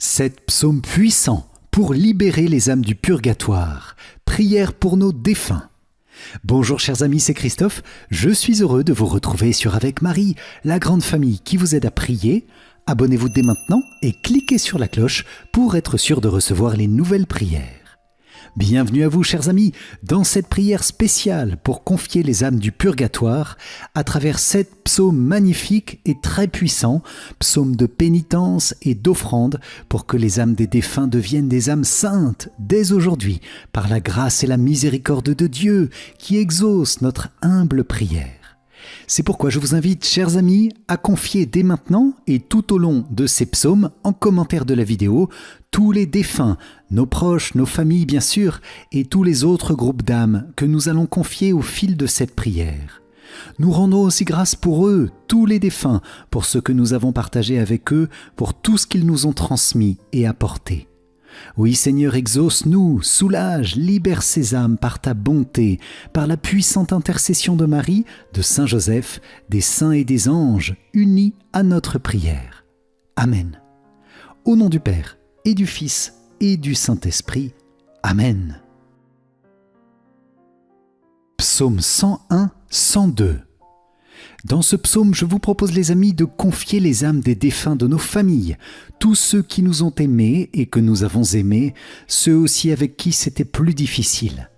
Sept psaumes puissants pour libérer les âmes du purgatoire. Prière pour nos défunts. Bonjour chers amis, c'est Christophe. Je suis heureux de vous retrouver sur Avec Marie, la grande famille qui vous aide à prier. Abonnez-vous dès maintenant et cliquez sur la cloche pour être sûr de recevoir les nouvelles prières. Bienvenue à vous chers amis dans cette prière spéciale pour confier les âmes du purgatoire à travers 7 psaumes magnifiques et très puissants, psaumes de pénitence et d'offrande pour que les âmes des défunts deviennent des âmes saintes dès aujourd'hui par la grâce et la miséricorde de Dieu qui exauce notre humble prière. C'est pourquoi je vous invite, chers amis, à confier dès maintenant et tout au long de ces psaumes, en commentaire de la vidéo, tous les défunts, nos proches, nos familles bien sûr, et tous les autres groupes d'âmes que nous allons confier au fil de cette prière. Nous rendons aussi grâce pour eux, tous les défunts, pour ce que nous avons partagé avec eux, pour tout ce qu'ils nous ont transmis et apporté. Oui Seigneur, exauce-nous, soulage, libère ces âmes par ta bonté, par la puissante intercession de Marie, de Saint Joseph, des saints et des anges, unis à notre prière. Amen. Au nom du Père, et du Fils, et du Saint-Esprit. Amen. Psaume 101, 102. Dans ce psaume, je vous propose les amis de confier les âmes des défunts de nos familles, tous ceux qui nous ont aimés et que nous avons aimés, ceux aussi avec qui c'était plus difficile.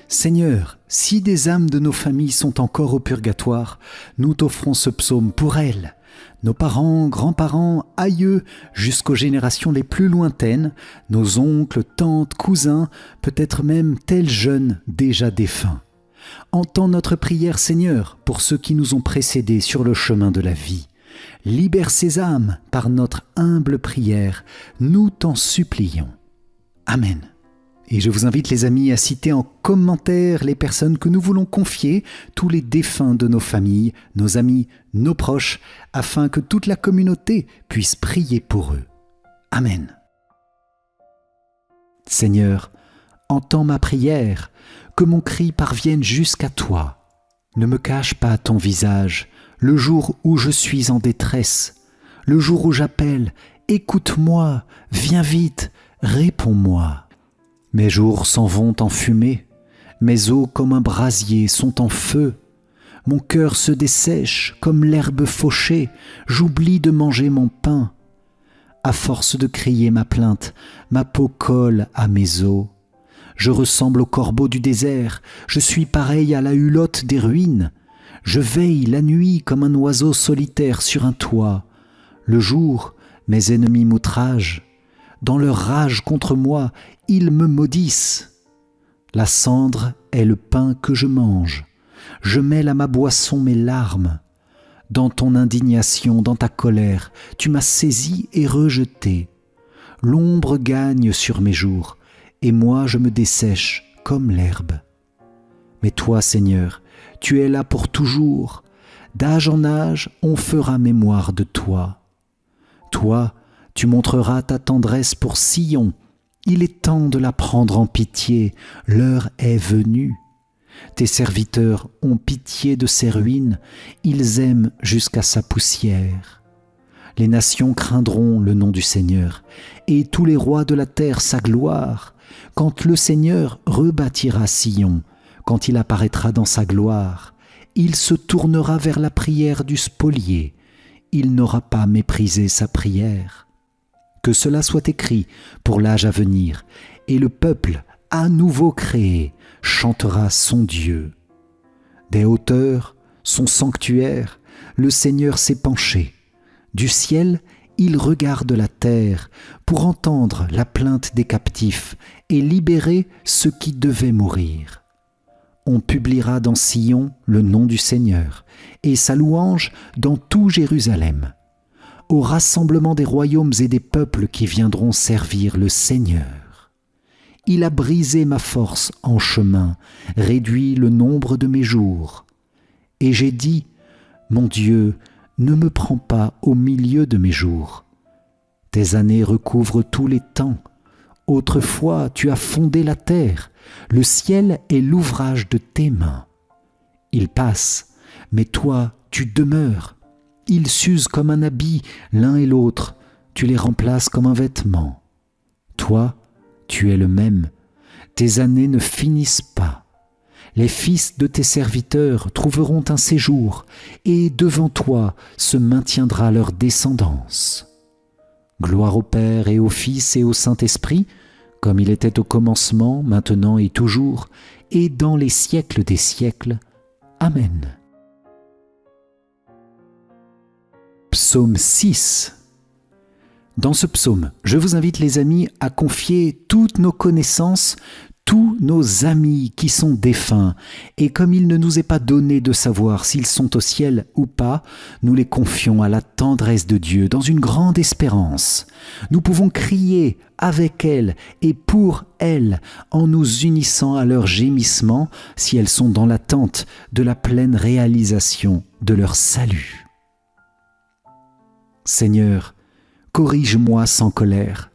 Seigneur, si des âmes de nos familles sont encore au purgatoire, nous t'offrons ce psaume pour elles, nos parents, grands-parents, aïeux, jusqu'aux générations les plus lointaines, nos oncles, tantes, cousins, peut-être même tels jeunes déjà défunts. Entends notre prière, Seigneur, pour ceux qui nous ont précédés sur le chemin de la vie. Libère ces âmes par notre humble prière, nous t'en supplions. Amen. Et je vous invite les amis à citer en commentaire les personnes que nous voulons confier, tous les défunts de nos familles, nos amis, nos proches, afin que toute la communauté puisse prier pour eux. Amen. Seigneur, entends ma prière, que mon cri parvienne jusqu'à toi. Ne me cache pas ton visage, le jour où je suis en détresse, le jour où j'appelle, écoute-moi, viens vite, réponds-moi. Mes jours s'en vont en fumée, mes os comme un brasier sont en feu, mon cœur se dessèche comme l'herbe fauchée, j'oublie de manger mon pain. À force de crier ma plainte, ma peau colle à mes os. Je ressemble au corbeau du désert, je suis pareil à la hulotte des ruines. Je veille la nuit comme un oiseau solitaire sur un toit. Le jour, mes ennemis m'outragent. Dans leur rage contre moi, ils me maudissent. La cendre est le pain que je mange. Je mêle à ma boisson mes larmes. Dans ton indignation, dans ta colère, tu m'as saisi et rejeté. L'ombre gagne sur mes jours. Et moi je me dessèche comme l'herbe. Mais toi, Seigneur, tu es là pour toujours. D'âge en âge, on fera mémoire de toi. Toi, tu montreras ta tendresse pour Sion. Il est temps de la prendre en pitié, l'heure est venue. Tes serviteurs ont pitié de ses ruines, ils aiment jusqu'à sa poussière. Les nations craindront le nom du Seigneur, et tous les rois de la terre sa gloire, quand le Seigneur rebâtira Sion, quand il apparaîtra dans sa gloire, il se tournera vers la prière du spolié, il n'aura pas méprisé sa prière. Que cela soit écrit pour l'âge à venir, et le peuple, à nouveau créé, chantera son Dieu. Des hauteurs, son sanctuaire, le Seigneur s'est penché. Du ciel, il regarde la terre pour entendre la plainte des captifs et libérer ceux qui devaient mourir. On publiera dans Sion le nom du Seigneur et sa louange dans tout Jérusalem, au rassemblement des royaumes et des peuples qui viendront servir le Seigneur. Il a brisé ma force en chemin, réduit le nombre de mes jours. Et j'ai dit, mon Dieu, ne me prends pas au milieu de mes jours. Tes années recouvrent tous les temps. Autrefois, tu as fondé la terre. Le ciel est l'ouvrage de tes mains. Il passe, mais toi, tu demeures. Ils s'usent comme un habit l'un et l'autre. tu les remplaces comme un vêtement. Toi, tu es le même. Tes années ne finissent pas. Les fils de tes serviteurs trouveront un séjour, et devant toi se maintiendra leur descendance. Gloire au Père et au Fils et au Saint-Esprit, comme il était au commencement, maintenant et toujours, et dans les siècles des siècles. Amen. Psaume 6. Dans ce psaume, je vous invite les amis à confier toutes nos connaissances, tous nos amis qui sont défunts, et comme il ne nous est pas donné de savoir s'ils sont au ciel ou pas, nous les confions à la tendresse de Dieu dans une grande espérance. Nous pouvons crier avec elles et pour elles en nous unissant à leurs gémissements si elles sont dans l'attente de la pleine réalisation de leur salut. Seigneur, corrige-moi sans colère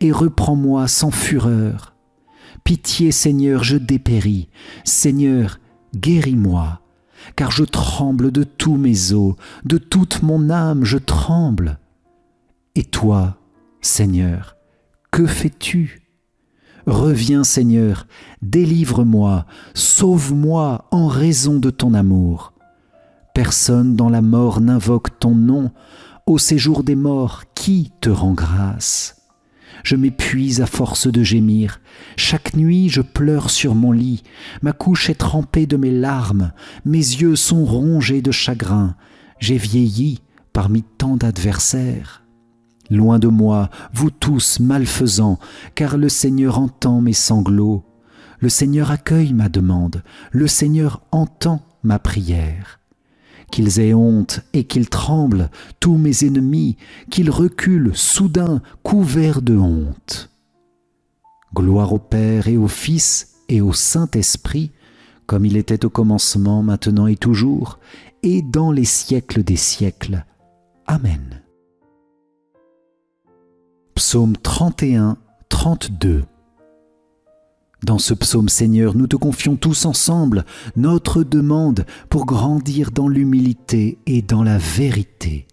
et reprends-moi sans fureur. Pitié, Seigneur, je dépéris. Seigneur, guéris-moi, car je tremble de tous mes os, de toute mon âme je tremble. Et toi, Seigneur, que fais-tu? Reviens, Seigneur, délivre-moi, sauve-moi en raison de ton amour. Personne dans la mort n'invoque ton nom. Au séjour des morts, qui te rend grâce? Je m'épuise à force de gémir. Chaque nuit, je pleure sur mon lit. Ma couche est trempée de mes larmes. Mes yeux sont rongés de chagrin. J'ai vieilli parmi tant d'adversaires. Loin de moi, vous tous malfaisants, car le Seigneur entend mes sanglots. Le Seigneur accueille ma demande. Le Seigneur entend ma prière. Qu'ils aient honte et qu'ils tremblent, tous mes ennemis, qu'ils reculent soudain, couverts de honte. Gloire au Père et au Fils et au Saint-Esprit, comme il était au commencement, maintenant et toujours, et dans les siècles des siècles. Amen. Psaume 31, 32. Dans ce psaume, Seigneur, nous te confions tous ensemble notre demande pour grandir dans l'humilité et dans la vérité.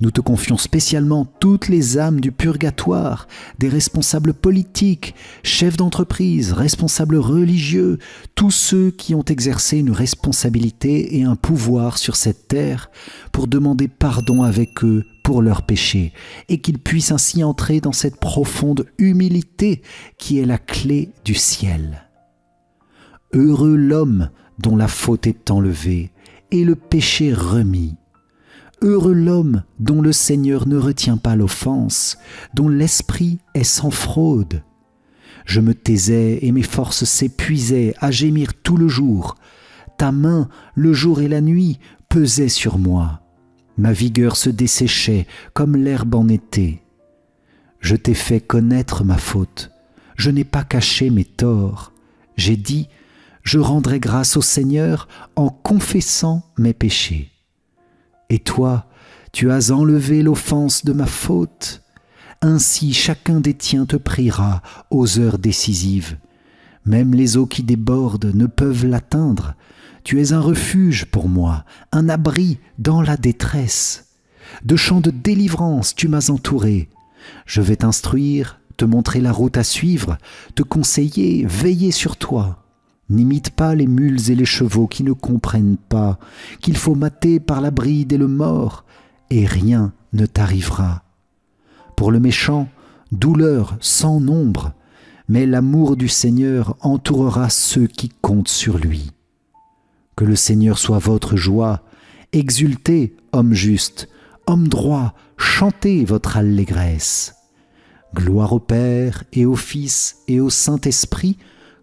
Nous te confions spécialement toutes les âmes du purgatoire, des responsables politiques, chefs d'entreprise, responsables religieux, tous ceux qui ont exercé une responsabilité et un pouvoir sur cette terre pour demander pardon avec eux pour leurs péchés et qu'ils puissent ainsi entrer dans cette profonde humilité qui est la clé du ciel. Heureux l'homme dont la faute est enlevée et le péché remis. Heureux l'homme dont le Seigneur ne retient pas l'offense, dont l'esprit est sans fraude. Je me taisais et mes forces s'épuisaient à gémir tout le jour. Ta main, le jour et la nuit, pesait sur moi. Ma vigueur se desséchait comme l'herbe en été. Je t'ai fait connaître ma faute. Je n'ai pas caché mes torts. J'ai dit, je rendrai grâce au Seigneur en confessant mes péchés. Et toi, tu as enlevé l'offense de ma faute. Ainsi chacun des tiens te priera aux heures décisives. Même les eaux qui débordent ne peuvent l'atteindre. Tu es un refuge pour moi, un abri dans la détresse. De chants de délivrance tu m'as entouré. Je vais t'instruire, te montrer la route à suivre, te conseiller, veiller sur toi. N'imite pas les mules et les chevaux qui ne comprennent pas qu'il faut mater par la bride et le mors, et rien ne t'arrivera. Pour le méchant, douleur sans nombre, mais l'amour du Seigneur entourera ceux qui comptent sur lui. Que le Seigneur soit votre joie, exultez, homme juste, homme droit, chantez votre allégresse. Gloire au Père et au Fils et au Saint-Esprit,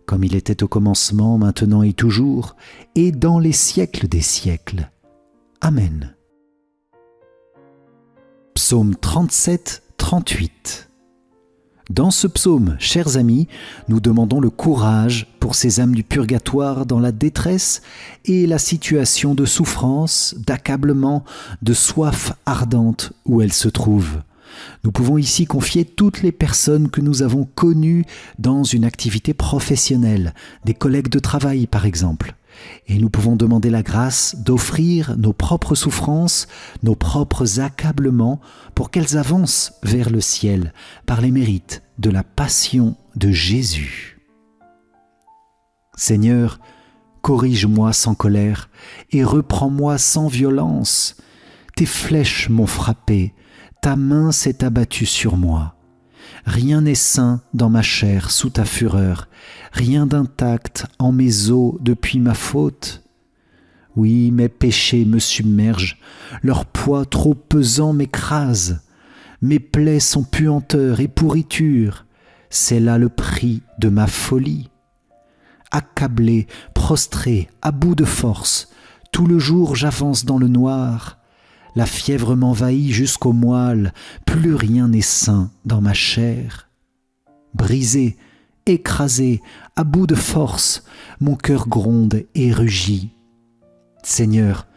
comme il était au commencement, maintenant et toujours, et dans les siècles des siècles. Amen. Psaume 37, 38. Dans ce psaume, chers amis, nous demandons le courage pour ces âmes du purgatoire dans la détresse et la situation de souffrance, d'accablement, de soif ardente où elles se trouvent. Nous pouvons ici confier toutes les personnes que nous avons connues dans une activité professionnelle, des collègues de travail par exemple. Et nous pouvons demander la grâce d'offrir nos propres souffrances, nos propres accablements, pour qu'elles avancent vers le ciel par les mérites de la passion de Jésus. Seigneur, corrige-moi sans colère et reprends-moi sans violence. Tes flèches m'ont frappé, ta main s'est abattue sur moi. Rien n'est sain dans ma chair sous ta fureur, rien d'intact en mes os depuis ma faute. Oui, mes péchés me submergent, leur poids trop pesant m'écrase. Mes plaies sont puanteur et pourriture, c'est là le prix de ma folie. Accablé, prostré, à bout de force, tout le jour j'avance dans le noir. La fièvre m'envahit jusqu'aux moelles, plus rien n'est sain dans ma chair. Brisé, écrasé, à bout de force, mon cœur gronde et rugit. Seigneur,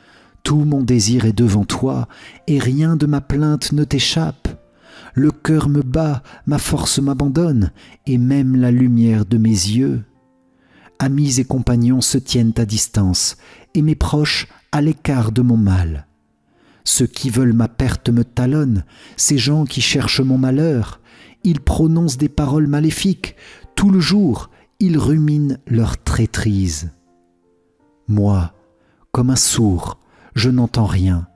tout mon désir est devant toi, et rien de ma plainte ne t'échappe. Le cœur me bat, ma force m'abandonne, et même la lumière de mes yeux. Amis et compagnons se tiennent à distance, et mes proches à l'écart de mon mal. Ceux qui veulent ma perte me talonnent, ces gens qui cherchent mon malheur. Ils prononcent des paroles maléfiques, tout le jour ils ruminent leur traîtrise. Moi, comme un sourd, je n'entends rien.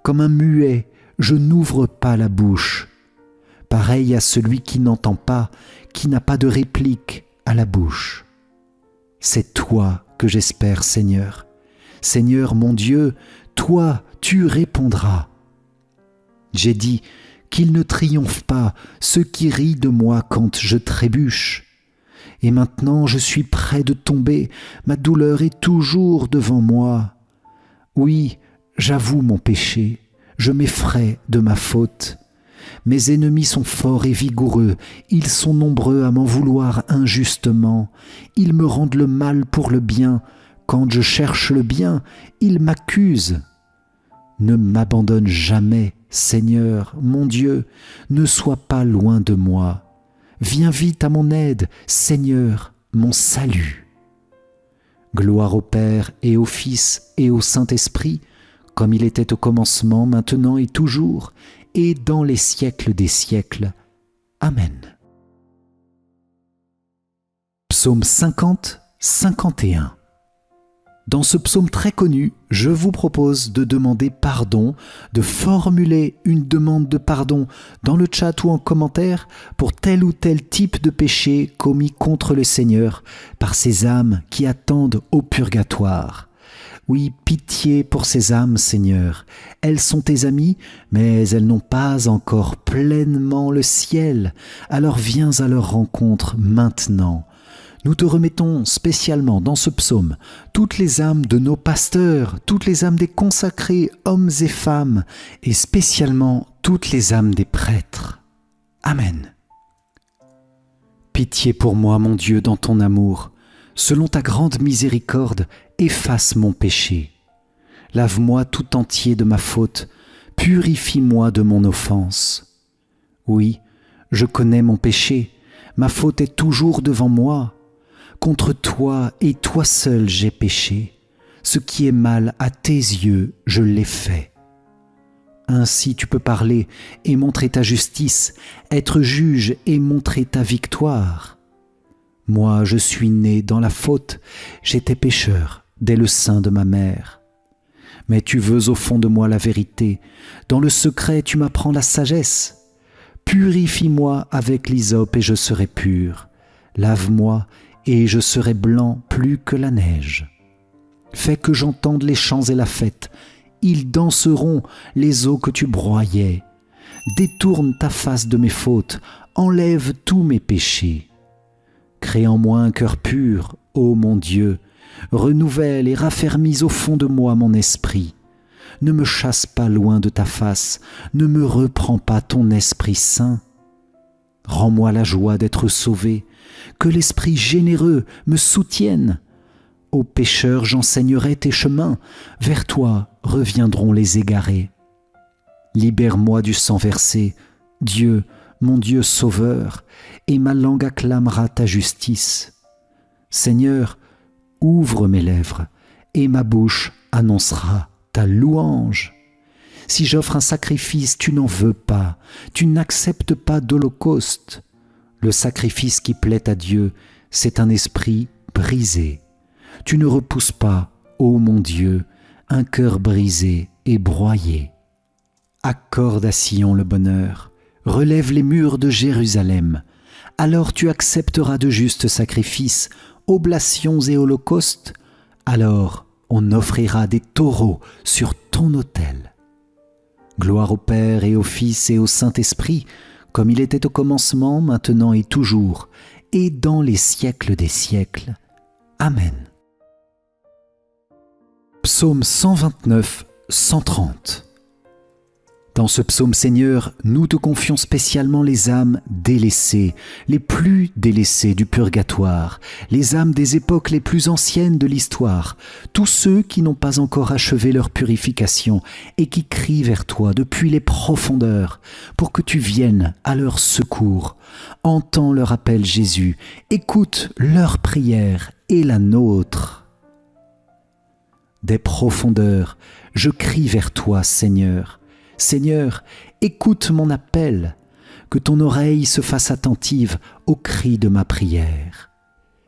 Comme un muet, je n'ouvre pas la bouche. Pareil à celui qui n'entend pas, qui n'a pas de réplique à la bouche. C'est toi que j'espère, Seigneur. Seigneur mon Dieu, toi, tu répondras. J'ai dit qu'il ne triomphe pas ceux qui rient de moi quand je trébuche. Et maintenant je suis près de tomber, ma douleur est toujours devant moi. Oui, j'avoue mon péché, je m'effraie de ma faute. Mes ennemis sont forts et vigoureux, ils sont nombreux à m'en vouloir injustement. Ils me rendent le mal pour le bien, quand je cherche le bien, ils m'accusent. Ne m'abandonne jamais, Seigneur, mon Dieu, ne sois pas loin de moi. Viens vite à mon aide, Seigneur, mon salut. Gloire au Père et au Fils et au Saint-Esprit, comme il était au commencement, maintenant et toujours, et dans les siècles des siècles. Amen. Psaume 50, 51. Dans ce psaume très connu, je vous propose de demander pardon, de formuler une demande de pardon dans le chat ou en commentaire pour tel ou tel type de péché commis contre le Seigneur par ces âmes qui attendent au purgatoire. Oui, pitié pour ces âmes, Seigneur. Elles sont tes amies, mais elles n'ont pas encore pleinement le ciel. Alors viens à leur rencontre maintenant. Nous te remettons spécialement dans ce psaume toutes les âmes de nos pasteurs, toutes les âmes des consacrés, hommes et femmes, et spécialement toutes les âmes des prêtres. Amen. Pitié pour moi, mon Dieu, dans ton amour. Selon ta grande miséricorde, efface mon péché. Lave-moi tout entier de ma faute, purifie-moi de mon offense. Oui, je connais mon péché, ma faute est toujours devant moi. Contre toi et toi seul j'ai péché. Ce qui est mal à tes yeux, je l'ai fait. Ainsi tu peux parler et montrer ta justice, être juge et montrer ta victoire. Moi, je suis né dans la faute, j'étais pécheur dès le sein de ma mère. Mais tu veux au fond de moi la vérité, dans le secret tu m'apprends la sagesse. Purifie-moi avec l'hysope et je serai pur. Lave-moi et je serai blanc plus que la neige. Fais que j'entende les chants et la fête, ils danseront les eaux que tu broyais. Détourne ta face de mes fautes, enlève tous mes péchés. Crée en moi un cœur pur, ô mon Dieu, renouvelle et raffermis au fond de moi mon esprit. Ne me chasse pas loin de ta face, ne me reprends pas ton Esprit Saint. Rends-moi la joie d'être sauvé, que l'Esprit généreux me soutienne. Aux pécheurs j'enseignerai tes chemins, vers toi reviendront les égarés. Libère-moi du sang versé, Dieu, mon Dieu sauveur, et ma langue acclamera ta justice. Seigneur, ouvre mes lèvres, et ma bouche annoncera ta louange. Si j'offre un sacrifice, tu n'en veux pas, tu n'acceptes pas d'holocauste. Le sacrifice qui plaît à Dieu, c'est un esprit brisé. Tu ne repousses pas, ô mon Dieu, un cœur brisé et broyé. Accorde à Sion le bonheur, relève les murs de Jérusalem. Alors tu accepteras de justes sacrifices, oblations et holocaustes. Alors on offrira des taureaux sur ton autel. Gloire au Père et au Fils et au Saint-Esprit, comme il était au commencement, maintenant et toujours, et dans les siècles des siècles. Amen. Psaume 129, 130. Dans ce psaume, Seigneur, nous te confions spécialement les âmes délaissées, les plus délaissées du purgatoire, les âmes des époques les plus anciennes de l'histoire, tous ceux qui n'ont pas encore achevé leur purification et qui crient vers toi depuis les profondeurs pour que tu viennes à leur secours. Entends leur appel, Jésus, écoute leur prière et la nôtre. Des profondeurs, je crie vers toi, Seigneur. Seigneur, écoute mon appel, que ton oreille se fasse attentive au cri de ma prière.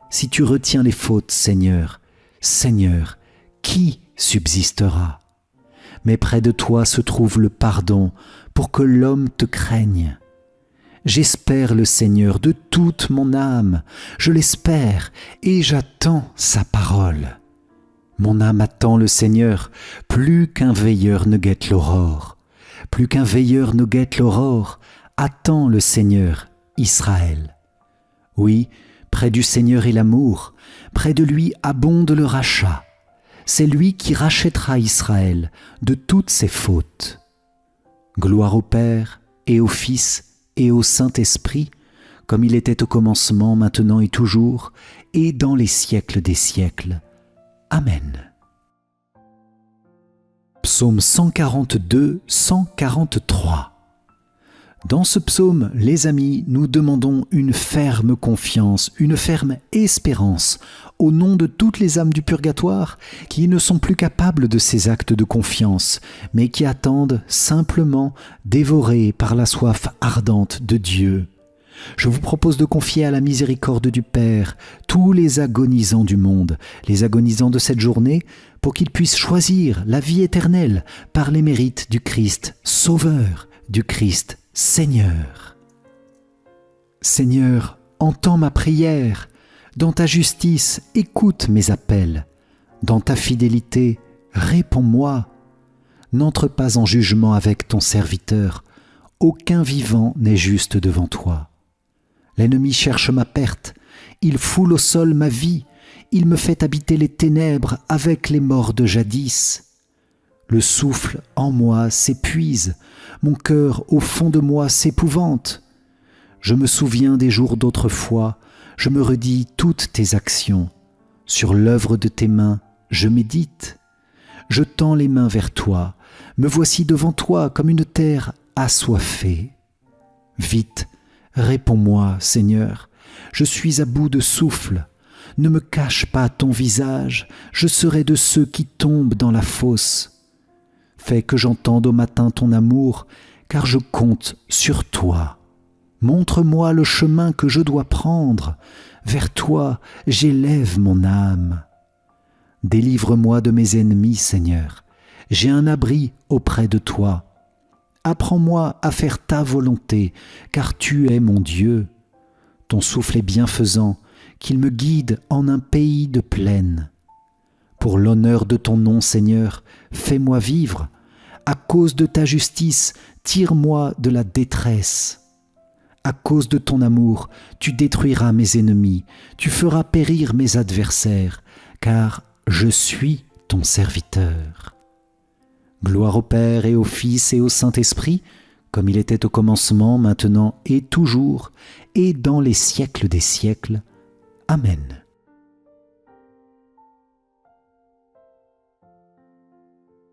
Si tu retiens les fautes, Seigneur, Seigneur, qui subsistera? Mais près de toi se trouve le pardon pour que l'homme te craigne. J'espère le Seigneur de toute mon âme, je l'espère et j'attends sa parole. Mon âme attend le Seigneur, plus qu'un veilleur ne guette l'aurore. Plus qu'un veilleur ne guette l'aurore, attend le Seigneur, Israël. Oui, près du Seigneur est l'amour, près de lui abonde le rachat. C'est lui qui rachètera Israël de toutes ses fautes. Gloire au Père et au Fils et au Saint-Esprit, comme il était au commencement, maintenant et toujours, et dans les siècles des siècles. Amen. Psaume 142, 143. Dans ce psaume, les amis, nous demandons une ferme confiance, une ferme espérance au nom de toutes les âmes du purgatoire qui ne sont plus capables de ces actes de confiance, mais qui attendent simplement dévorés par la soif ardente de Dieu. Je vous propose de confier à la miséricorde du Père tous les agonisants du monde, les agonisants de cette journée, pour qu'ils puissent choisir la vie éternelle par les mérites du Christ Sauveur, du Christ Seigneur. Seigneur, entends ma prière, dans ta justice, écoute mes appels, dans ta fidélité, réponds-moi. N'entre pas en jugement avec ton serviteur, aucun vivant n'est juste devant toi. L'ennemi cherche ma perte, il foule au sol ma vie, il me fait habiter les ténèbres avec les morts de jadis. Le souffle en moi s'épuise, mon cœur au fond de moi s'épouvante. Je me souviens des jours d'autrefois, je me redis toutes tes actions. Sur l'œuvre de tes mains, je médite. Je tends les mains vers toi, me voici devant toi comme une terre assoiffée. Vite, réponds-moi, Seigneur, je suis à bout de souffle. Ne me cache pas ton visage, je serai de ceux qui tombent dans la fosse. Fais que j'entende au matin ton amour, car je compte sur toi. Montre-moi le chemin que je dois prendre. Vers toi, j'élève mon âme. Délivre-moi de mes ennemis, Seigneur. J'ai un abri auprès de toi. Apprends-moi à faire ta volonté, car tu es mon Dieu. Ton souffle est bienfaisant, qu'il me guide en un pays de plaine. Pour l'honneur de ton nom, Seigneur, fais-moi vivre. À cause de ta justice, tire-moi de la détresse. À cause de ton amour, tu détruiras mes ennemis, tu feras périr mes adversaires, car je suis ton serviteur. Gloire au Père et au Fils et au Saint-Esprit, comme il était au commencement, maintenant et toujours, et dans les siècles des siècles. Amen.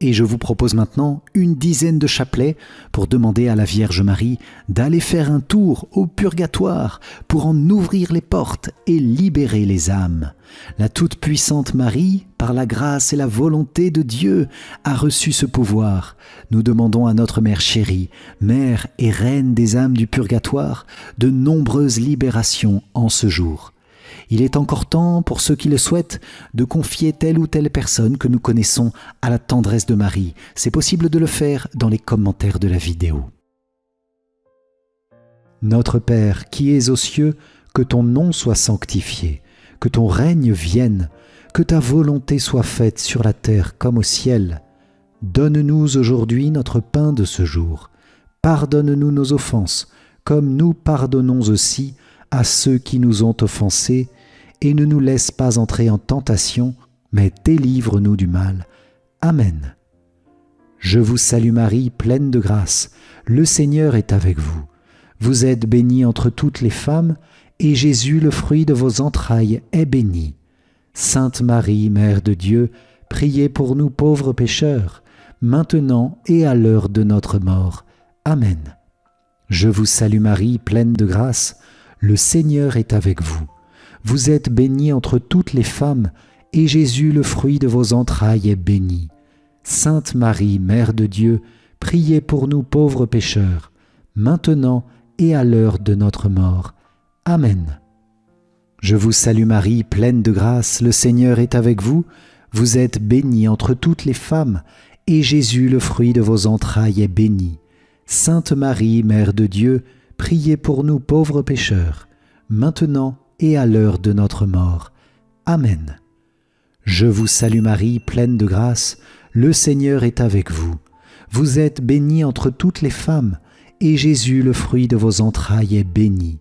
Et je vous propose maintenant une dizaine de chapelets pour demander à la Vierge Marie d'aller faire un tour au purgatoire pour en ouvrir les portes et libérer les âmes. La toute-puissante Marie, par la grâce et la volonté de Dieu, a reçu ce pouvoir. Nous demandons à notre Mère chérie, Mère et Reine des âmes du purgatoire, de nombreuses libérations en ce jour. Il est encore temps, pour ceux qui le souhaitent, de confier telle ou telle personne que nous connaissons à la tendresse de Marie. C'est possible de le faire dans les commentaires de la vidéo. Notre Père, qui es aux cieux, que ton nom soit sanctifié, que ton règne vienne, que ta volonté soit faite sur la terre comme au ciel. Donne-nous aujourd'hui notre pain de ce jour. Pardonne-nous nos offenses, comme nous pardonnons aussi à ceux qui nous ont offensés, et ne nous laisse pas entrer en tentation, mais délivre-nous du mal. Amen. Je vous salue Marie, pleine de grâce, le Seigneur est avec vous. Vous êtes bénie entre toutes les femmes, et Jésus, le fruit de vos entrailles, est béni. Sainte Marie, Mère de Dieu, priez pour nous pauvres pécheurs, maintenant et à l'heure de notre mort. Amen. Je vous salue Marie, pleine de grâce, le Seigneur est avec vous. Vous êtes bénie entre toutes les femmes, et Jésus, le fruit de vos entrailles, est béni. Sainte Marie, Mère de Dieu, priez pour nous pauvres pécheurs, maintenant et à l'heure de notre mort. Amen. Je vous salue Marie, pleine de grâce, le Seigneur est avec vous. Vous êtes bénie entre toutes les femmes, et Jésus, le fruit de vos entrailles, est béni. Sainte Marie, Mère de Dieu, priez pour nous pauvres pécheurs, maintenant et à l'heure de notre mort. Amen. Je vous salue Marie, pleine de grâce, le Seigneur est avec vous. Vous êtes bénie entre toutes les femmes, et Jésus, le fruit de vos entrailles, est béni.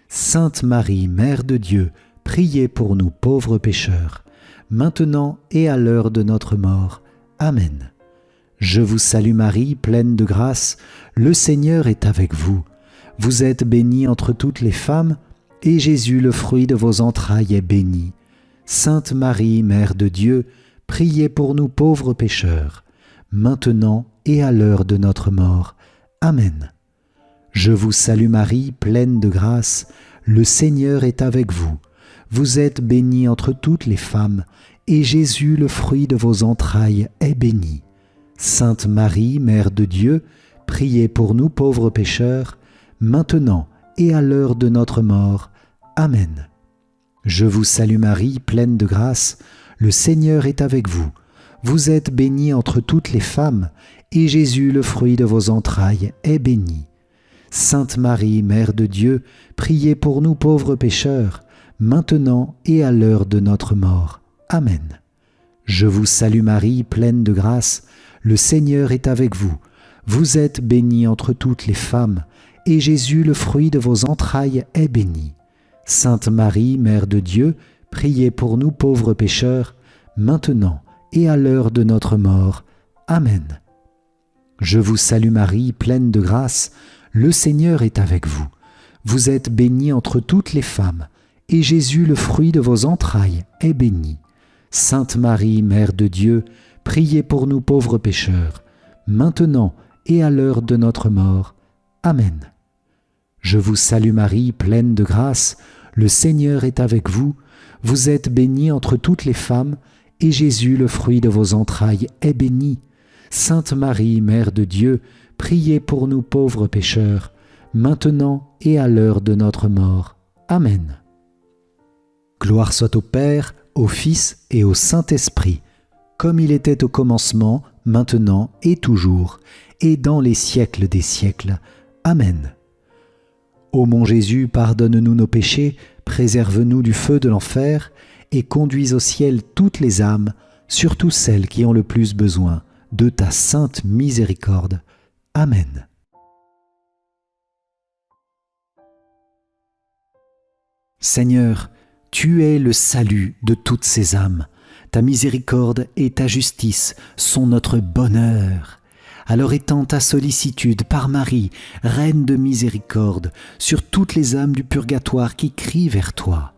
Sainte Marie, Mère de Dieu, priez pour nous pauvres pécheurs, maintenant et à l'heure de notre mort. Amen. Je vous salue Marie, pleine de grâce, le Seigneur est avec vous. Vous êtes bénie entre toutes les femmes, et Jésus, le fruit de vos entrailles, est béni. Sainte Marie, Mère de Dieu, priez pour nous pauvres pécheurs, maintenant et à l'heure de notre mort. Amen. Je vous salue Marie, pleine de grâce, le Seigneur est avec vous. Vous êtes bénie entre toutes les femmes, et Jésus, le fruit de vos entrailles, est béni. Sainte Marie, Mère de Dieu, priez pour nous pauvres pécheurs, maintenant et à l'heure de notre mort. Amen. Je vous salue Marie, pleine de grâce, le Seigneur est avec vous. Vous êtes bénie entre toutes les femmes, et Jésus, le fruit de vos entrailles, est béni. Sainte Marie, Mère de Dieu, priez pour nous pauvres pécheurs, maintenant et à l'heure de notre mort. Amen. Je vous salue Marie, pleine de grâce, le Seigneur est avec vous. Vous êtes bénie entre toutes les femmes, et Jésus, le fruit de vos entrailles, est béni. Sainte Marie, Mère de Dieu, priez pour nous pauvres pécheurs, maintenant et à l'heure de notre mort. Amen. Je vous salue Marie, pleine de grâce, le Seigneur est avec vous. Vous êtes bénie entre toutes les femmes, et Jésus, le fruit de vos entrailles, est béni. Sainte Marie, Mère de Dieu, priez pour nous pauvres pécheurs, maintenant et à l'heure de notre mort. Amen. Je vous salue Marie, pleine de grâce, le Seigneur est avec vous. Vous êtes bénie entre toutes les femmes, et Jésus, le fruit de vos entrailles, est béni. Sainte Marie, Mère de Dieu, priez pour nous pauvres pécheurs, maintenant et à l'heure de notre mort. Amen. Gloire soit au Père, au Fils et au Saint-Esprit, comme il était au commencement, maintenant et toujours, et dans les siècles des siècles. Amen. Ô mon Jésus, pardonne-nous nos péchés, préserve-nous du feu de l'enfer, et conduis au ciel toutes les âmes, surtout celles qui ont le plus besoin de ta sainte miséricorde. Amen. Seigneur, tu es le salut de toutes ces âmes. Ta miséricorde et ta justice sont notre bonheur. Alors étends ta sollicitude par Marie, Reine de miséricorde, sur toutes les âmes du purgatoire qui crient vers toi.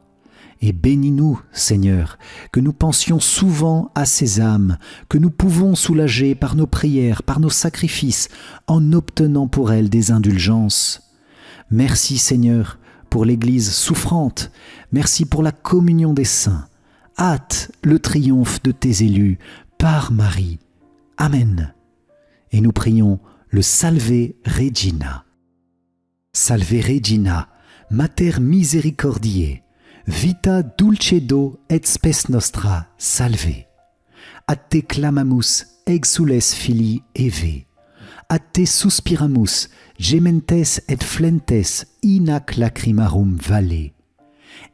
Et bénis-nous, Seigneur, que nous pensions souvent à ces âmes, que nous pouvons soulager par nos prières, par nos sacrifices, en obtenant pour elles des indulgences. Merci, Seigneur, pour l'Église souffrante. Merci pour la communion des saints. Hâte le triomphe de tes élus, par Marie. Amen. Et nous prions le Salve Regina. Salve Regina, Mater misericordiae, vita dulcedo et spes nostra, salve. Ad te clamamus, exules filii Eve. Ad te suspiramus, gementes et flentes in ac lacrimarum valle.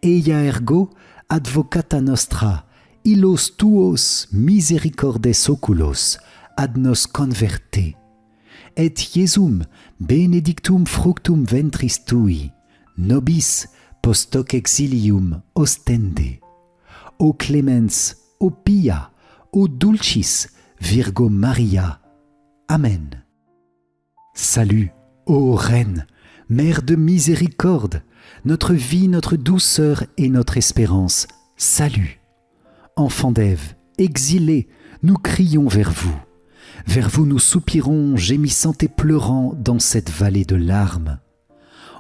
Eia ergo, advocata nostra, illos tuos misericordes oculos, ad nos converte. Et Iesum benedictum fructum ventris tui, nobis post hoc exilium ostende. O clemens, o pia, o dulcis, Virgo Maria. Amen. Salut, ô Reine, Mère de miséricorde, notre vie, notre douceur et notre espérance. Salut. Enfants d'Ève, exilés, nous crions vers vous. Vers vous nous soupirons, gémissant et pleurant dans cette vallée de larmes.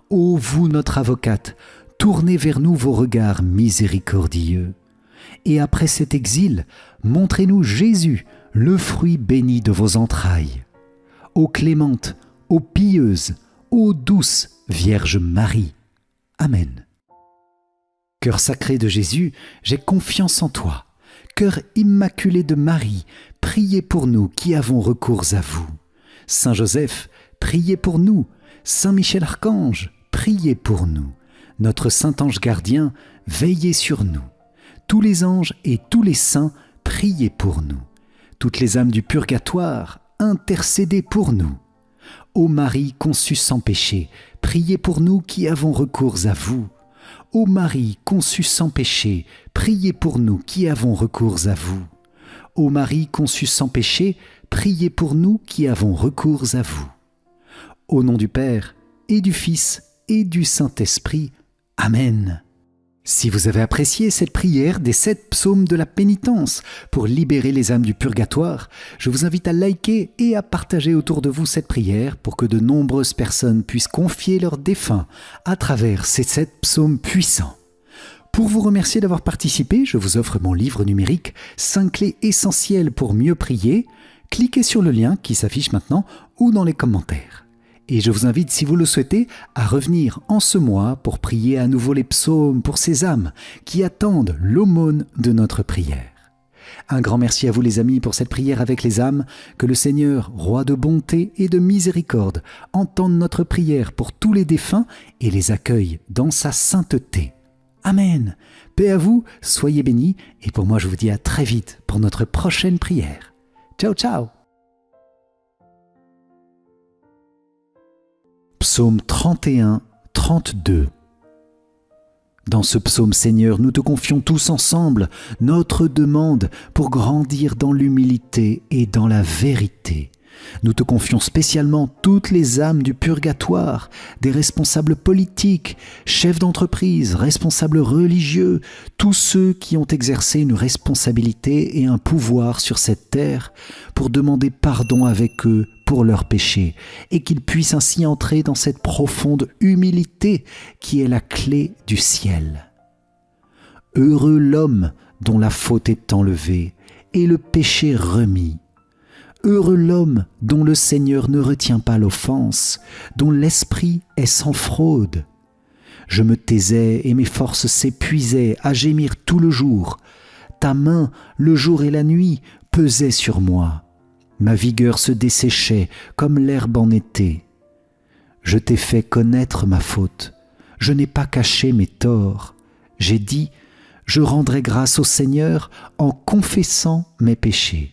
Ô vous, notre avocate, tournez vers nous vos regards miséricordieux. Et après cet exil, montrez-nous Jésus, le fruit béni de vos entrailles. Ô clémente, ô pieuse, ô douce Vierge Marie. Amen. Cœur sacré de Jésus, j'ai confiance en toi. Cœur immaculé de Marie, priez pour nous qui avons recours à vous. Saint Joseph, priez pour nous. Saint Michel Archange, priez pour nous. Notre Saint Ange gardien, veillez sur nous. Tous les anges et tous les saints, priez pour nous. Toutes les âmes du purgatoire, intercédez pour nous. Ô Marie conçue sans péché, priez pour nous qui avons recours à vous. Ô Marie conçue sans péché, priez pour nous qui avons recours à vous. Ô Marie conçue sans péché, priez pour nous qui avons recours à vous. Au nom du Père, et du Fils, et du Saint-Esprit. Amen. Si vous avez apprécié cette prière des 7 psaumes de la pénitence pour libérer les âmes du purgatoire, je vous invite à liker et à partager autour de vous cette prière pour que de nombreuses personnes puissent confier leurs défunts à travers ces 7 psaumes puissants. Pour vous remercier d'avoir participé, je vous offre mon livre numérique « 5 clés essentielles pour mieux prier ». Cliquez sur le lien qui s'affiche maintenant ou dans les commentaires. Et je vous invite, si vous le souhaitez, à revenir en ce mois pour prier à nouveau les psaumes pour ces âmes qui attendent l'aumône de notre prière. Un grand merci à vous les amis pour cette prière avec les âmes, que le Seigneur, roi de bonté et de miséricorde, entende notre prière pour tous les défunts et les accueille dans sa sainteté. Amen. Paix à vous, soyez bénis, et pour moi je vous dis à très vite pour notre prochaine prière. Ciao, ciao. Psaume 31, 32. Dans ce psaume, Seigneur, nous te confions tous ensemble notre demande pour grandir dans l'humilité et dans la vérité. Nous te confions spécialement toutes les âmes du purgatoire, des responsables politiques, chefs d'entreprise, responsables religieux, tous ceux qui ont exercé une responsabilité et un pouvoir sur cette terre, pour demander pardon avec eux pour leurs péchés, et qu'ils puissent ainsi entrer dans cette profonde humilité qui est la clé du ciel. Heureux l'homme dont la faute est enlevée et le péché remis. Heureux l'homme dont le Seigneur ne retient pas l'offense, dont l'esprit est sans fraude. Je me taisais et mes forces s'épuisaient à gémir tout le jour. Ta main, le jour et la nuit, pesait sur moi. Ma vigueur se desséchait comme l'herbe en été. Je t'ai fait connaître ma faute. Je n'ai pas caché mes torts. J'ai dit, je rendrai grâce au Seigneur en confessant mes péchés.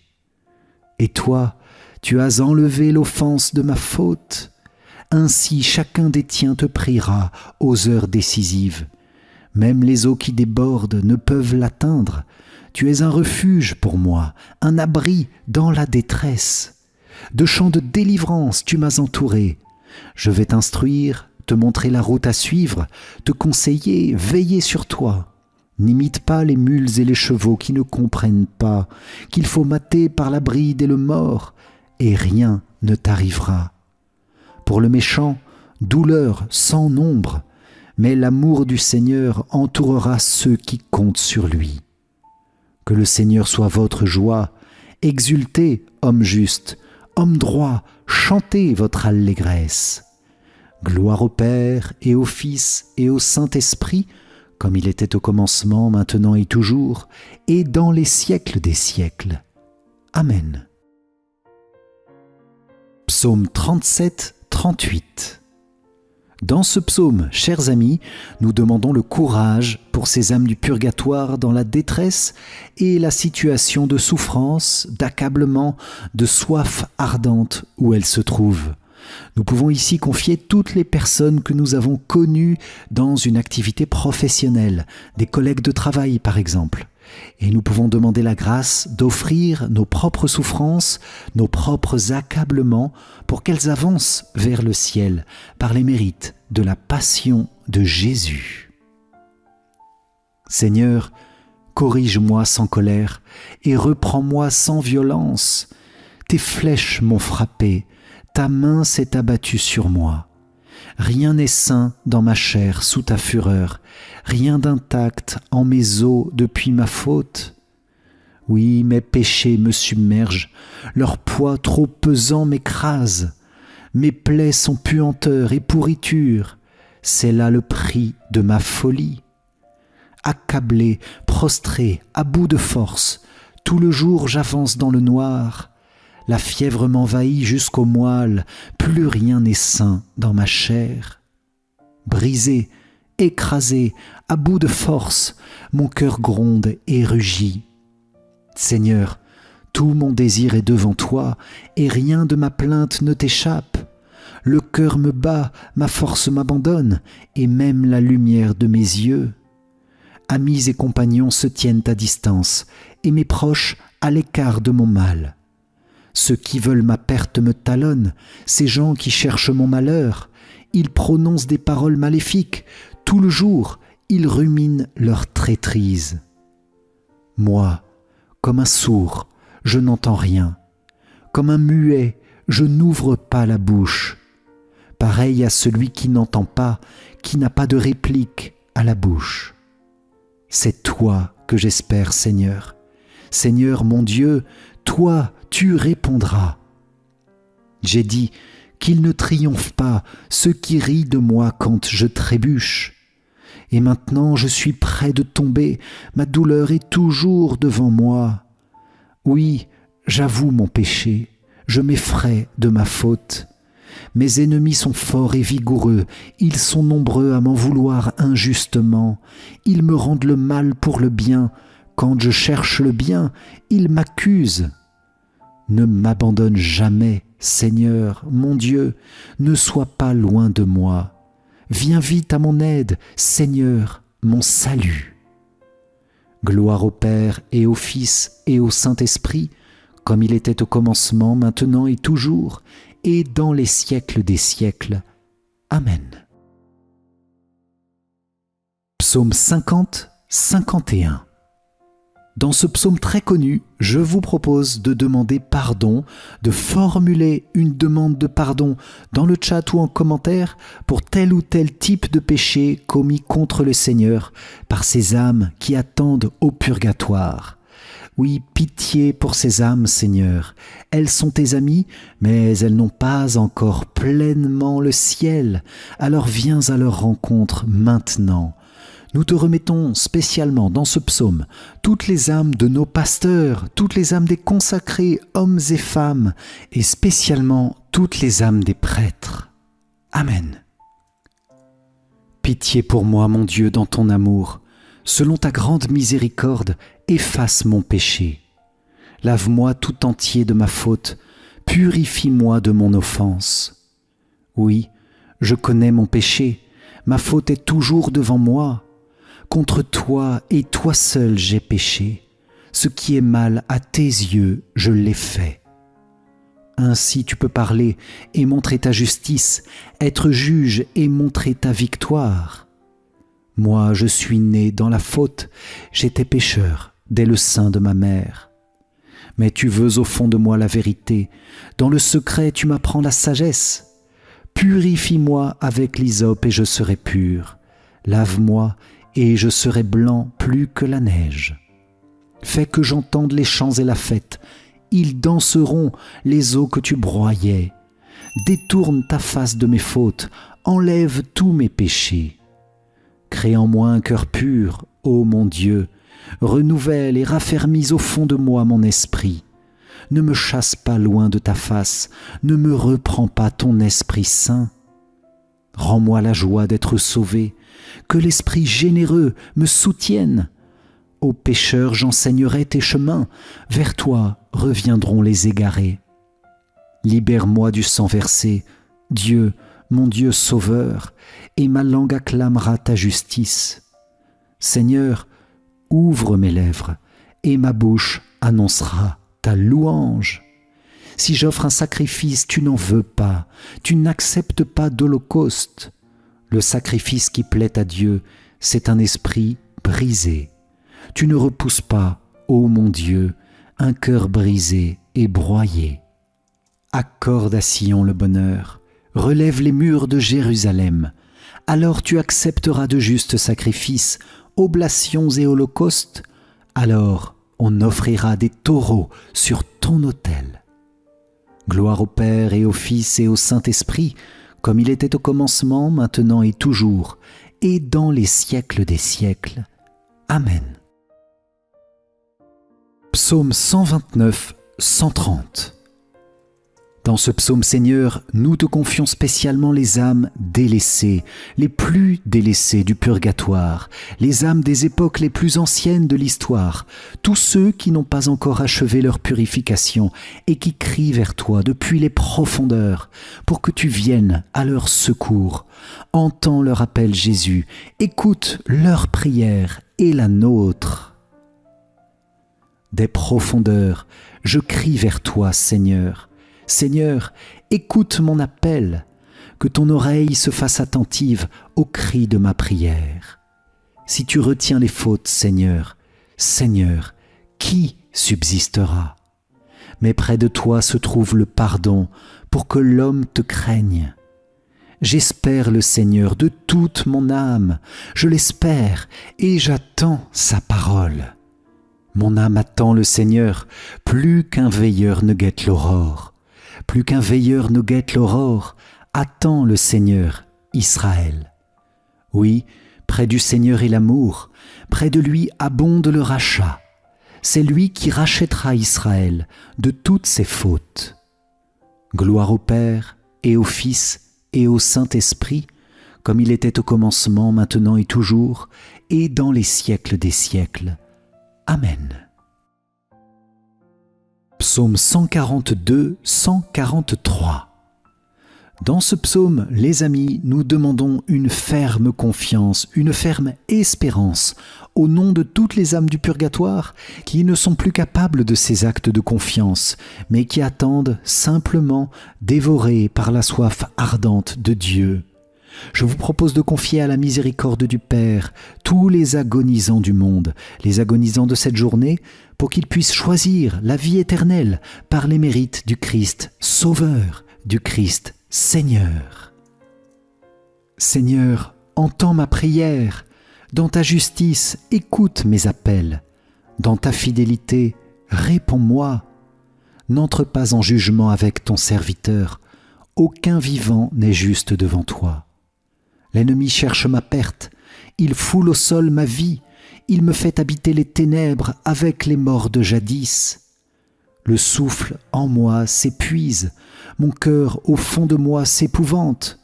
Et toi, tu as enlevé l'offense de ma faute. Ainsi chacun des tiens te priera aux heures décisives. Même les eaux qui débordent ne peuvent l'atteindre. Tu es un refuge pour moi, un abri dans la détresse. De chants de délivrance tu m'as entouré. Je vais t'instruire, te montrer la route à suivre, te conseiller, veiller sur toi. N'imite pas les mules et les chevaux qui ne comprennent pas qu'il faut mater par la bride et le mors, et rien ne t'arrivera. Pour le méchant, douleur sans nombre, mais l'amour du Seigneur entourera ceux qui comptent sur lui. Que le Seigneur soit votre joie, exultez, homme juste, homme droit, chantez votre allégresse. Gloire au Père et au Fils et au Saint-Esprit, comme il était au commencement, maintenant et toujours, et dans les siècles des siècles. Amen. Psaume 37, 38. Dans ce psaume, chers amis, nous demandons le courage pour ces âmes du purgatoire dans la détresse et la situation de souffrance, d'accablement, de soif ardente où elles se trouvent. Nous pouvons ici confier toutes les personnes que nous avons connues dans une activité professionnelle, des collègues de travail par exemple. Et nous pouvons demander la grâce d'offrir nos propres souffrances, nos propres accablements pour qu'elles avancent vers le ciel par les mérites de la passion de Jésus. Seigneur, corrige-moi sans colère et reprends-moi sans violence. Tes flèches m'ont frappé, ta main s'est abattue sur moi. Rien n'est sain dans ma chair sous ta fureur, rien d'intact en mes os depuis ma faute. Oui, mes péchés me submergent, leur poids trop pesant m'écrase. Mes plaies sont puanteur et pourriture, c'est là le prix de ma folie. Accablé, prostré, à bout de force, tout le jour j'avance dans le noir. La fièvre m'envahit jusqu'au moelle, plus rien n'est sain dans ma chair. Brisé, écrasé, à bout de force, mon cœur gronde et rugit. Seigneur, tout mon désir est devant toi, et rien de ma plainte ne t'échappe. Le cœur me bat, ma force m'abandonne, et même la lumière de mes yeux. Amis et compagnons se tiennent à distance, et mes proches à l'écart de mon mal. Ceux qui veulent ma perte me talonnent, ces gens qui cherchent mon malheur. Ils prononcent des paroles maléfiques, tout le jour, ils ruminent leur traîtrise. Moi, comme un sourd, je n'entends rien. Comme un muet, je n'ouvre pas la bouche. Pareil à celui qui n'entend pas, qui n'a pas de réplique à la bouche. C'est toi que j'espère, Seigneur. Seigneur mon Dieu, toi, tu répondras. J'ai dit qu'il ne triomphe pas ceux qui rient de moi quand je trébuche. Et maintenant je suis près de tomber, ma douleur est toujours devant moi. Oui, j'avoue mon péché, je m'effraie de ma faute. Mes ennemis sont forts et vigoureux, ils sont nombreux à m'en vouloir injustement. Ils me rendent le mal pour le bien, quand je cherche le bien, ils m'accusent. Ne m'abandonne jamais, Seigneur, mon Dieu, ne sois pas loin de moi. Viens vite à mon aide, Seigneur, mon salut. Gloire au Père et au Fils et au Saint-Esprit, comme il était au commencement, maintenant et toujours, et dans les siècles des siècles. Amen. Psaume 50, 51. Dans ce psaume très connu, je vous propose de demander pardon, de formuler une demande de pardon dans le chat ou en commentaire pour tel ou tel type de péché commis contre le Seigneur par ces âmes qui attendent au purgatoire. Oui, pitié pour ces âmes, Seigneur. Elles sont tes amies, mais elles n'ont pas encore pleinement le ciel. Alors viens à leur rencontre maintenant. Nous te remettons spécialement dans ce psaume toutes les âmes de nos pasteurs, toutes les âmes des consacrés, hommes et femmes, et spécialement toutes les âmes des prêtres. Amen. Pitié pour moi, mon Dieu, dans ton amour. Selon ta grande miséricorde, efface mon péché. Lave-moi tout entier de ma faute, purifie-moi de mon offense. Oui, je connais mon péché, ma faute est toujours devant moi. Contre toi et toi seul j'ai péché. Ce qui est mal à tes yeux, je l'ai fait. Ainsi tu peux parler et montrer ta justice, être juge et montrer ta victoire. Moi, je suis né dans la faute, j'étais pécheur dès le sein de ma mère. Mais tu veux au fond de moi la vérité, dans le secret tu m'apprends la sagesse. Purifie-moi avec l'hysope et je serai pur. Lave-moi et je serai blanc plus que la neige. Fais que j'entende les chants et la fête. Ils danseront les eaux que tu broyais. Détourne ta face de mes fautes, enlève tous mes péchés. Crée en moi un cœur pur, ô mon Dieu. Renouvelle et raffermis au fond de moi mon esprit. Ne me chasse pas loin de ta face, ne me reprends pas ton Esprit Saint. Rends-moi la joie d'être sauvé, que l'Esprit généreux me soutienne. Aux pécheurs j'enseignerai tes chemins, vers toi reviendront les égarés. Libère-moi du sang versé, Dieu, mon Dieu sauveur, et ma langue acclamera ta justice. Seigneur, ouvre mes lèvres, et ma bouche annoncera ta louange. Si j'offre un sacrifice, tu n'en veux pas, tu n'acceptes pas d'holocauste. Le sacrifice qui plaît à Dieu, c'est un esprit brisé. Tu ne repousses pas, ô mon Dieu, un cœur brisé et broyé. Accorde à Sion le bonheur, relève les murs de Jérusalem. Alors tu accepteras de justes sacrifices, oblations et holocaustes. Alors on offrira des taureaux sur ton autel. Gloire au Père et au Fils et au Saint-Esprit, comme il était au commencement, maintenant et toujours, et dans les siècles des siècles. Amen. Psaume 129, 130. Dans ce psaume, Seigneur, nous te confions spécialement les âmes délaissées, les plus délaissées du purgatoire, les âmes des époques les plus anciennes de l'histoire, tous ceux qui n'ont pas encore achevé leur purification et qui crient vers toi depuis les profondeurs pour que tu viennes à leur secours. Entends leur appel, Jésus, écoute leur prière et la nôtre. Des profondeurs, je crie vers toi, Seigneur. Seigneur, écoute mon appel, que ton oreille se fasse attentive au cri de ma prière. Si tu retiens les fautes, Seigneur, Seigneur, qui subsistera? Mais près de toi se trouve le pardon pour que l'homme te craigne. J'espère le Seigneur de toute mon âme, je l'espère et j'attends sa parole. Mon âme attend le Seigneur, plus qu'un veilleur ne guette l'aurore. Plus qu'un veilleur ne guette l'aurore, attend le Seigneur, Israël. Oui, près du Seigneur est l'amour, près de lui abonde le rachat. C'est lui qui rachètera Israël de toutes ses fautes. Gloire au Père et au Fils et au Saint-Esprit, comme il était au commencement, maintenant et toujours, et dans les siècles des siècles. Amen. Psaume 142, 143. Dans ce psaume, les amis, nous demandons une ferme confiance, une ferme espérance au nom de toutes les âmes du purgatoire qui ne sont plus capables de ces actes de confiance, mais qui attendent simplement dévorés par la soif ardente de Dieu. Je vous propose de confier à la miséricorde du Père tous les agonisants du monde, les agonisants de cette journée, pour qu'ils puissent choisir la vie éternelle par les mérites du Christ Sauveur, du Christ Seigneur. Seigneur, entends ma prière, dans ta justice, écoute mes appels, dans ta fidélité, réponds-moi. N'entre pas en jugement avec ton serviteur, aucun vivant n'est juste devant toi. L'ennemi cherche ma perte, il foule au sol ma vie, il me fait habiter les ténèbres avec les morts de jadis. Le souffle en moi s'épuise, mon cœur au fond de moi s'épouvante.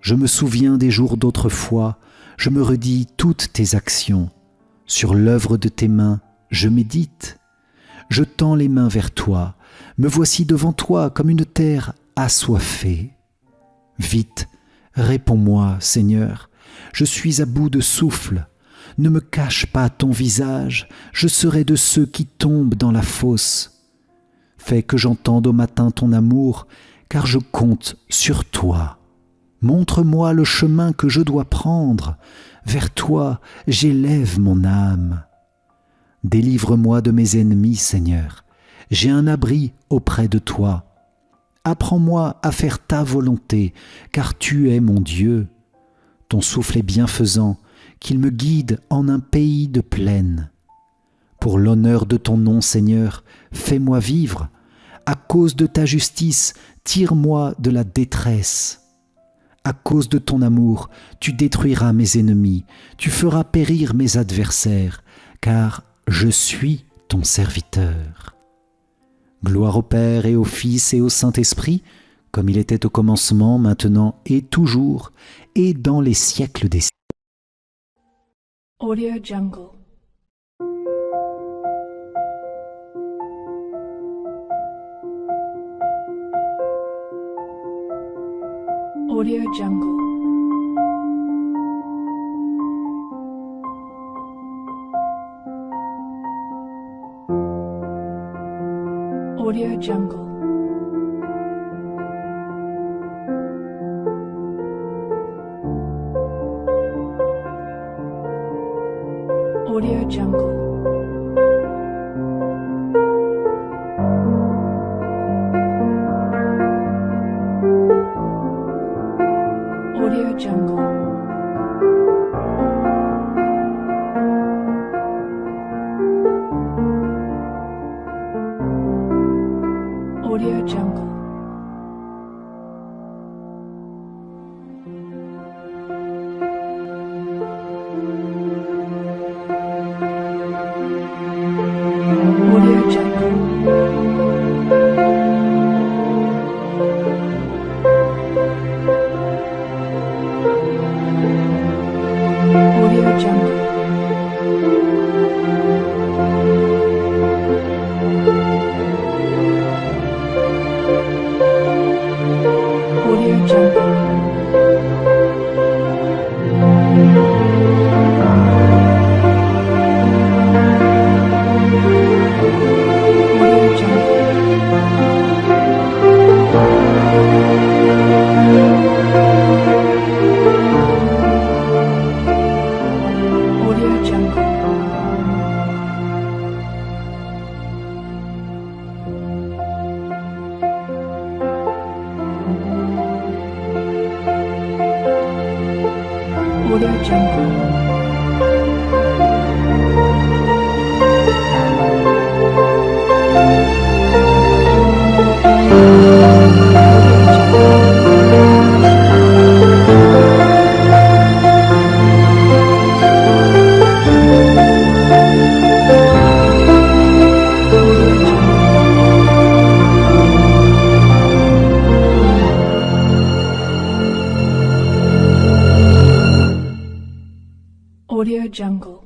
Je me souviens des jours d'autrefois, je me redis toutes tes actions. Sur l'œuvre de tes mains, je médite. Je tends les mains vers toi, me voici devant toi comme une terre assoiffée. Vite, réponds-moi, Seigneur, je suis à bout de souffle. Ne me cache pas ton visage, je serai de ceux qui tombent dans la fosse. Fais que j'entende au matin ton amour, car je compte sur toi. Montre-moi le chemin que je dois prendre. Vers toi, j'élève mon âme. Délivre-moi de mes ennemis, Seigneur. J'ai un abri auprès de toi. Apprends-moi à faire ta volonté, car tu es mon Dieu. Ton souffle est bienfaisant, qu'il me guide en un pays de plaine. Pour l'honneur de ton nom, Seigneur, fais-moi vivre. À cause de ta justice, tire-moi de la détresse. À cause de ton amour, tu détruiras mes ennemis, tu feras périr mes adversaires, car je suis ton serviteur. Gloire au Père et au Fils et au Saint-Esprit, comme il était au commencement, maintenant et toujours, et dans les siècles des siècles. Audio Jungle. Audio Jungle. Audio Jungle. Audio Jungle. Audio Jungle. Audio Jungle. Audio Jungle. Audio Jungle. Audio Jungle. Audio Jungle. Audio Jungle. Audio Jungle. Audio Jungle.